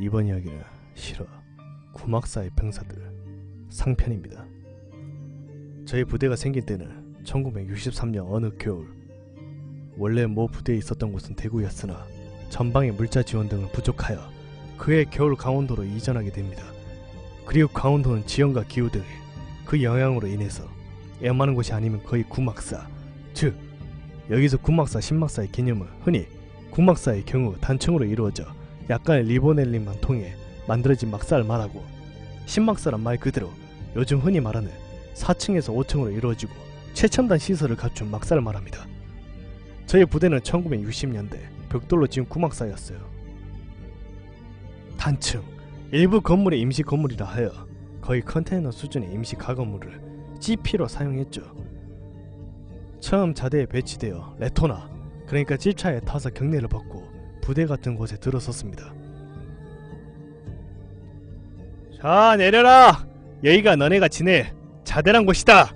이번 이야기는 실화 구막사의 병사들 상편입니다. 저희 부대가 생긴 때는 1963년 어느 겨울, 원래 모 부대에 있었던 곳은 대구였으나 전방의 물자 지원 등을 부족하여 그해 겨울 강원도로 이전하게 됩니다. 그리고 강원도는 지형과 기후 등의 그 영향으로 인해서 웬만한 곳이 아니면 거의 구막사, 즉 여기서 구막사, 신막사의 개념은 흔히 구막사의 경우 단층으로 이루어져 약간의 리보넬링만 통해 만들어진 막사를 말하고, 신막사란 말 그대로 요즘 흔히 말하는 4층에서 5층으로 이루어지고 최첨단 시설을 갖춘 막사를 말합니다. 저희 부대는 1960년대 벽돌로 지은 구막사였어요. 단층, 일부 건물의 임시 건물이라 하여 거의 컨테이너 수준의 임시 가건물을 GP로 사용했죠. 처음 자대에 배치되어 레토나, 그러니까 집차에 타서 경례를 받고 부대 같은 곳에 들어섰습니다. 자, 내려라! 여기가 너네가 지낼 자대란 곳이다!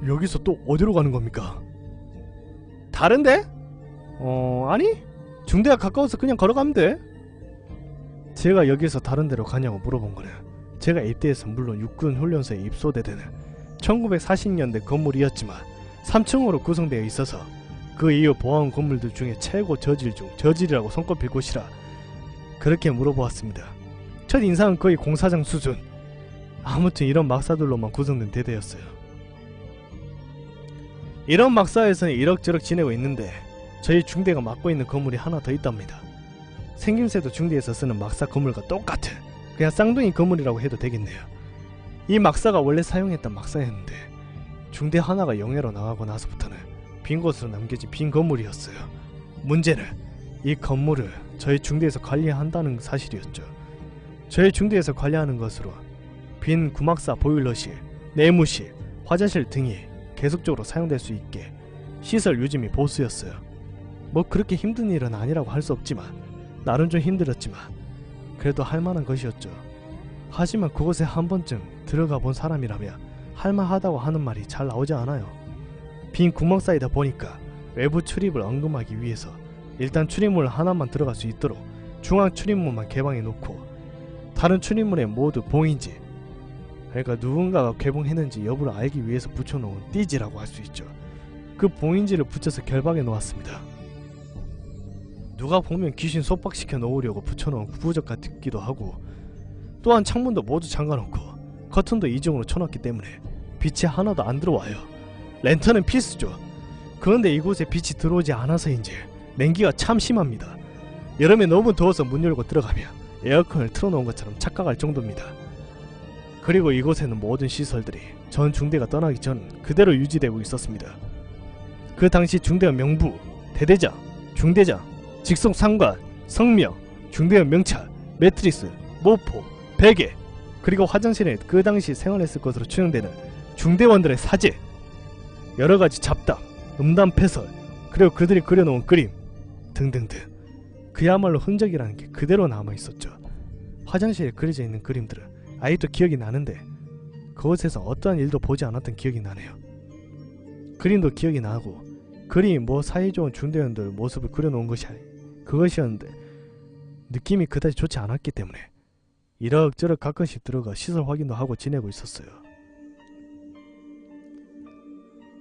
여기서 또 어디로 가는 겁니까? 다른데? 아니? 중대가 가까워서 그냥 걸어가면 돼. 제가 여기서 다른 데로 가냐고 물어본 거는 제가 입대해서 물론 육군 훈련소에 입소되는 1940년대 건물이었지만 3층으로 구성되어 있어서 그 이후 보아온 건물들 중에 최고 저질 중 저질이라고 손꼽힐 곳이라 그렇게 물어보았습니다. 첫 인상은 거의 공사장 수준. 아무튼 이런 막사들로만 구성된 대대였어요. 이런 막사에서는 이럭저럭 지내고 있는데 저희 중대가 맡고 있는 건물이 하나 더 있답니다. 생김새도 중대에서 쓰는 막사 건물과 똑같은 그냥 쌍둥이 건물이라고 해도 되겠네요. 이 막사가 원래 사용했던 막사였는데 중대 하나가 영해로 나가고 나서부터는 빈 곳으로 남겨진 빈 건물이었어요. 문제는 이 건물을 저희 중대에서 관리한다는 사실이었죠. 저희 중대에서 관리하는 것으로 빈 구막사 보일러실, 내무실, 화장실 등이 계속적으로 사용될 수 있게 시설 유지 및 보수였어요. 뭐 그렇게 힘든 일은 아니라고 할 수 없지만 나름 좀 힘들었지만 그래도 할만한 것이었죠. 하지만 그곳에 한 번쯤 들어가 본 사람이라면 할만하다고 하는 말이 잘 나오지 않아요. 빈 구멍사이다 보니까 외부 출입을 언금하기 위해서 일단 출입문 하나만 들어갈 수 있도록 중앙 출입문만 개방해 놓고 다른 출입문에 모두 봉인지, 그러니까 누군가가 개봉했는지 여부를 알기 위해서 붙여놓은 띠지라고 할 수 있죠. 그 봉인지를 붙여서 결박해 놓았습니다. 누가 보면 귀신 속박시켜 놓으려고 붙여놓은 구부적 같기도 하고, 또한 창문도 모두 잠가놓고 커튼도 이중으로 쳐놨기 때문에 빛이 하나도 안 들어와요. 랜턴은 필수죠. 그런데 이곳에 빛이 들어오지 않아서인지 냉기가 참 심합니다. 여름에 너무 더워서 문 열고 들어가면 에어컨을 틀어놓은 것처럼 착각할 정도입니다. 그리고 이곳에는 모든 시설들이 전 중대가 떠나기 전 그대로 유지되고 있었습니다. 그 당시 중대원 명부, 대대장, 중대장, 직속상관, 성명, 중대원 명찰, 매트리스, 모포, 베개, 그리고 화장실에 그 당시 생활했을 것으로 추정되는 중대원들의 사제, 여러가지 잡담, 음담패설, 그리고 그들이 그려놓은 그림 등등등, 그야말로 흔적이라는 게 그대로 남아있었죠. 화장실에 그려져 있는 그림들은 아직도 기억이 나는데 그곳에서 어떠한 일도 보지 않았던 기억이 나네요. 그림도 기억이 나고 그림이 뭐 사이좋은 중대원들 모습을 그려놓은 것이 그것이었는데 느낌이 그다지 좋지 않았기 때문에 이럭저럭 가끔씩 들어가 시설 확인도 하고 지내고 있었어요.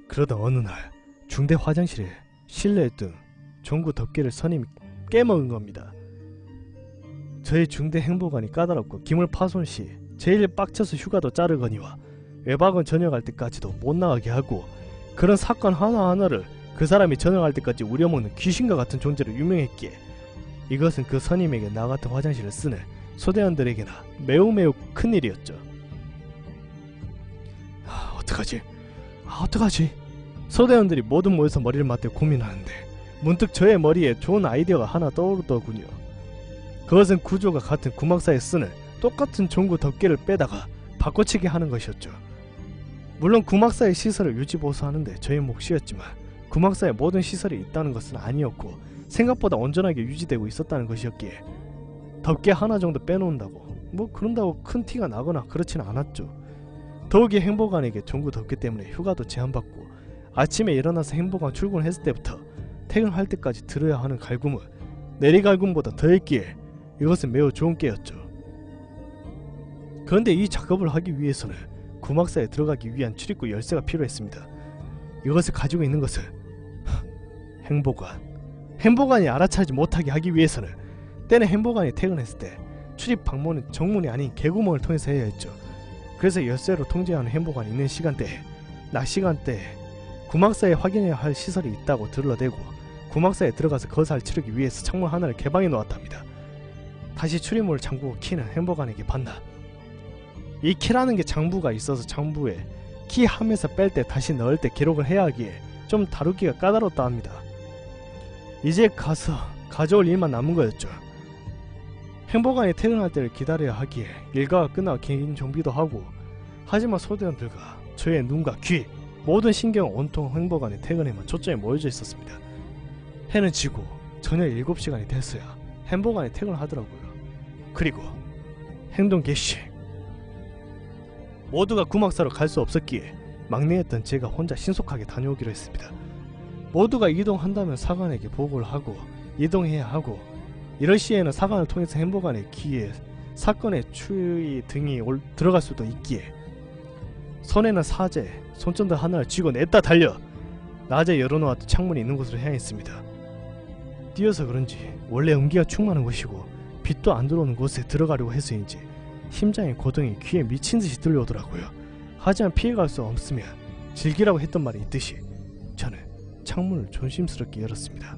그러다 어느 날 중대 화장실에 실내에 뜬 전구 덮개를 선임이 깨먹은 겁니다. 저희 중대 행보관이 까다롭고 기물 파손 시 제일 빡쳐서 휴가도 자르거니와 외박은 전역할 때까지도 못 나가게 하고, 그런 사건 하나하나를 그 사람이 전역할 때까지 우려먹는 귀신과 같은 존재로 유명했기에 이것은 그 선임에게 나 같은 화장실을 쓰는 소대원들에게나 매우 큰일이었죠. 어떡하지? 소대원들이 모두 모여서 머리를 맞대 고민하는데 문득 저의 머리에 좋은 아이디어가 하나 떠오르더군요. 그것은 구조가 같은 구막사에 쓰는 똑같은 전구 덮개를 빼다가 바꿔치기 하는 것이었죠. 물론 구막사의 시설을 유지보수하는데 저희 몫이었지만 구막사에 모든 시설이 있다는 것은 아니었고 생각보다 온전하게 유지되고 있었다는 것이었기에 덮개 하나 정도 빼놓는다고 뭐 그런다고 큰 티가 나거나 그렇지는 않았죠. 더욱이 행보관에게 전구 덮개 때문에 휴가도 제한받고 아침에 일어나서 행보관 출근을 했을 때부터 퇴근할 때까지 들어야 하는 갈굼은 내리갈굼보다 더했기에 이것은 매우 좋은 깨였죠. 그런데 이 작업을 하기 위해서는 구막사에 들어가기 위한 출입구 열쇠가 필요했습니다. 이것을 가지고 있는 것은 행보관이 알아차리지 못하게 하기 위해서는 때는 행보관이 퇴근했을 때 출입 방문은 정문이 아닌 개구멍을 통해서 해야 했죠. 그래서 열쇠로 통제하는 행보관이 있는 시간대에 낮 시간대에 구막사에 확인해야 할 시설이 있다고 들러대고 구막사에 들어가서 거사를 치르기 위해서 창문 하나를 개방해 놓았답니다. 다시 출입문을 잠그고 키는 행보관에게 받나. 이 키라는 게 장부가 있어서 장부에 키 함에서 뺄 때 다시 넣을 때 기록을 해야 하기에 좀 다루기가 까다롭다 합니다. 이제 가서 가져올 일만 남은 거였죠. 행보관이 퇴근할 때를 기다려야 하기에 일과가 끝나고 개인 정비도 하고, 하지만 소대원들과 저의 눈과 귀 모든 신경은 온통 행보관의 퇴근에만 초점이 모여져 있었습니다. 해는 지고 저녁 7시간이 됐어야 행보관이 퇴근을 하더라고요. 그리고 행동 개시. 모두가 구막사로 갈 수 없었기에 막내였던 제가 혼자 신속하게 다녀오기로 했습니다. 모두가 이동한다면 사관에게 보고를 하고 이동해야 하고, 이럴 시에는 사관을 통해서 행보관의 귀에 사건의 추이 등이 들어갈 수도 있기에 손에는 사제, 손전등 하나를 쥐고 냈다 달려 낮에 열어놓았던 창문이 있는 곳으로 향했습니다. 뛰어서 그런지 원래 음기가 충만한 곳이고 빛도 안 들어오는 곳에 들어가려고 해서인지 심장의 고동이 귀에 미친듯이 들려오더라고요. 하지만 피해갈 수 없으면 즐기라고 했던 말이 있듯이 저는 창문을 조심스럽게 열었습니다.